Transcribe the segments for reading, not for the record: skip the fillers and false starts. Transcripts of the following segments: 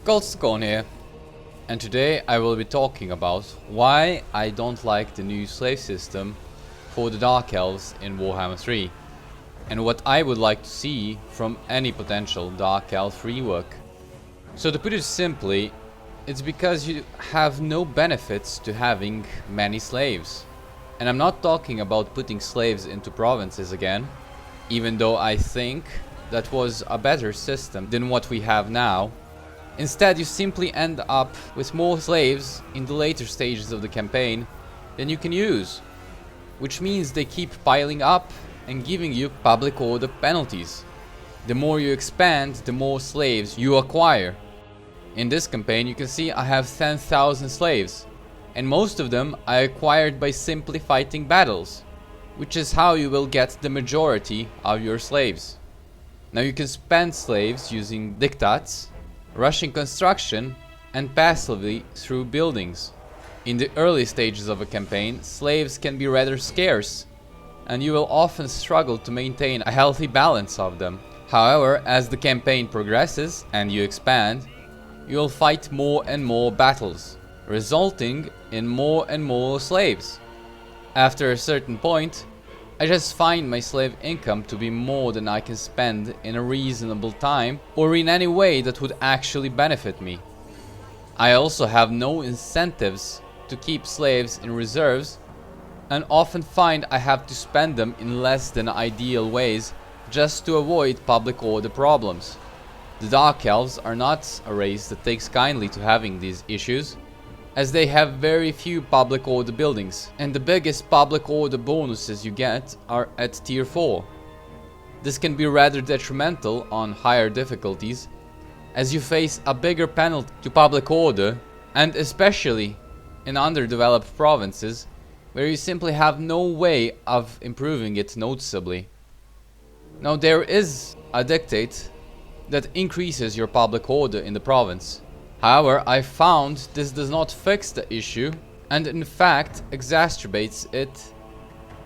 Khorne here, and today I will be talking about why I don't like the new slave system for the Dark Elves in Warhammer 3, and what I would like to see from any potential Dark Elf rework. So to put it simply, it's because you have no benefits to having many slaves. And I'm not talking about putting slaves into provinces again, even though I think that was a better system than what we have now. Instead, you simply end up with more slaves in the later stages of the campaign than you can use, which means they keep piling up and giving you public order penalties. The more you expand, the more slaves you acquire. In this campaign, you can see I have 10,000 slaves, and most of them I acquired by simply fighting battles, which is how you will get the majority of your slaves. Now you can spend slaves using dictats, rushing construction, and passively through buildings. In the early stages of a campaign, slaves can be rather scarce, and you will often struggle to maintain a healthy balance of them. However, as the campaign progresses and you expand, you will fight more and more battles, resulting in more and more slaves. After a certain point, I just find my slave income to be more than I can spend in a reasonable time or in any way that would actually benefit me. I also have no incentives to keep slaves in reserves and often find I have to spend them in less than ideal ways just to avoid public order problems. The Dark Elves are not a race that takes kindly to having these issues, as they have very few public order buildings, and the biggest public order bonuses you get are at tier 4. This can be rather detrimental on higher difficulties, as you face a bigger penalty to public order, and especially in underdeveloped provinces, where you simply have no way of improving it noticeably. Now there is a dictate that increases your public order in the province. However, I found this does not fix the issue and in fact exacerbates it,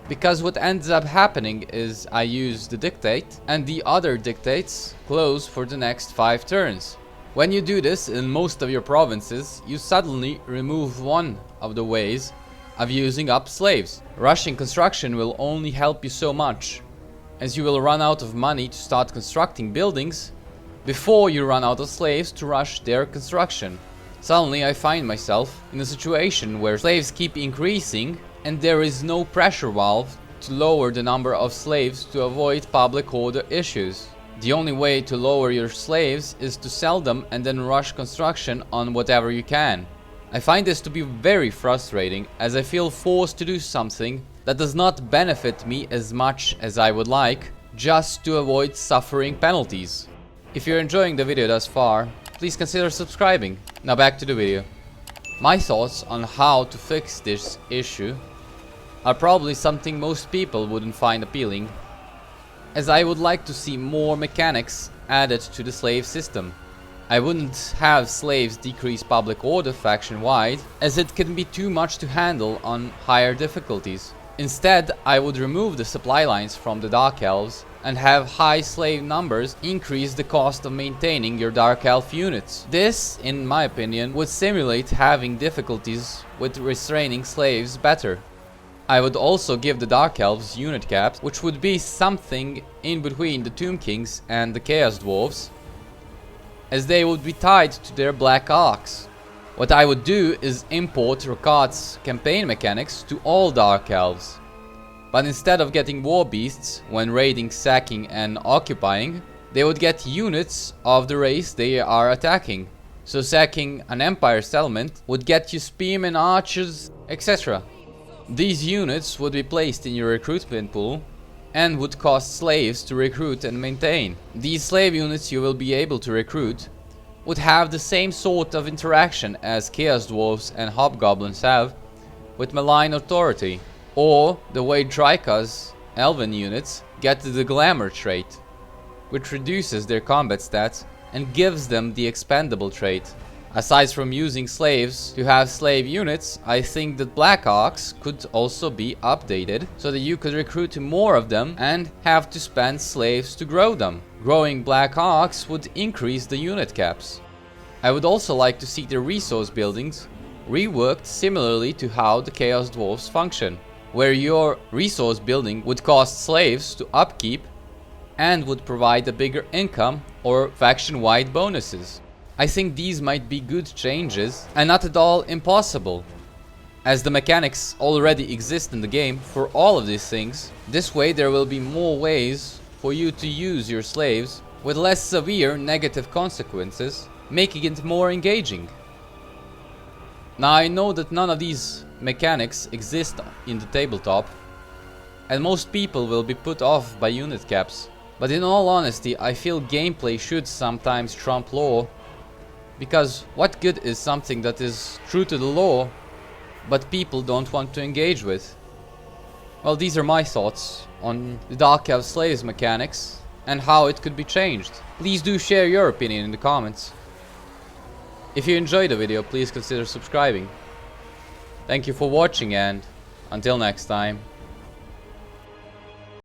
because what ends up happening is I use the dictate and the other dictates close for the next 5 turns. When you do this in most of your provinces, you suddenly remove one of the ways of using up slaves. Rushing construction will only help you so much, as you will run out of money to start constructing buildings before you run out of slaves to rush their construction. Suddenly I find myself in a situation where slaves keep increasing and there is no pressure valve to lower the number of slaves to avoid public order issues. The only way to lower your slaves is to sell them and then rush construction on whatever you can. I find this to be very frustrating, as I feel forced to do something that does not benefit me as much as I would like, just to avoid suffering penalties. If you're enjoying the video thus far, please consider subscribing. Now back to the video. My thoughts on how to fix this issue are probably something most people wouldn't find appealing, as I would like to see more mechanics added to the slave system. I wouldn't have slaves decrease public order faction-wide, as it can be too much to handle on higher difficulties. Instead, I would remove the supply lines from the Dark Elves and have high slave numbers increase the cost of maintaining your Dark Elf units. This, in my opinion, would simulate having difficulties with restraining slaves better. I would also give the Dark Elves unit caps, which would be something in between the Tomb Kings and the Chaos Dwarves, as they would be tied to their Black Ox. What I would do is import Rokat's campaign mechanics to all Dark Elves. But instead of getting war beasts when raiding, sacking and occupying, they would get units of the race they are attacking. So sacking an empire settlement would get you spearmen, archers, etc. These units would be placed in your recruitment pool and would cost slaves to recruit and maintain. These slave units you will be able to recruit would have the same sort of interaction as Chaos Dwarves and Hobgoblins have with malign authority, or the way Druchii's elven units get the glamour trait, which reduces their combat stats and gives them the expendable trait. Aside from using slaves to have slave units, I think that Black Ox could also be updated so that you could recruit more of them and have to spend slaves to grow them. Growing Black Ox would increase the unit caps. I would also like to see the resource buildings reworked similarly to how the Chaos Dwarfs function, where your resource building would cost slaves to upkeep and would provide a bigger income or faction-wide bonuses. I think these might be good changes and not at all impossible, as the mechanics already exist in the game for all of these things. This way there will be more ways for you to use your slaves with less severe negative consequences, making it more engaging. Now I know that none of these mechanics exist in the tabletop, and most people will be put off by unit caps. But in all honesty, I feel gameplay should sometimes trump lore, because what good is something that is true to the lore, but people don't want to engage with? Well, these are my thoughts on the Dark Elves Slaves mechanics and how it could be changed. Please do share your opinion in the comments. If you enjoyed the video, please consider subscribing. Thank you for watching, and until next time.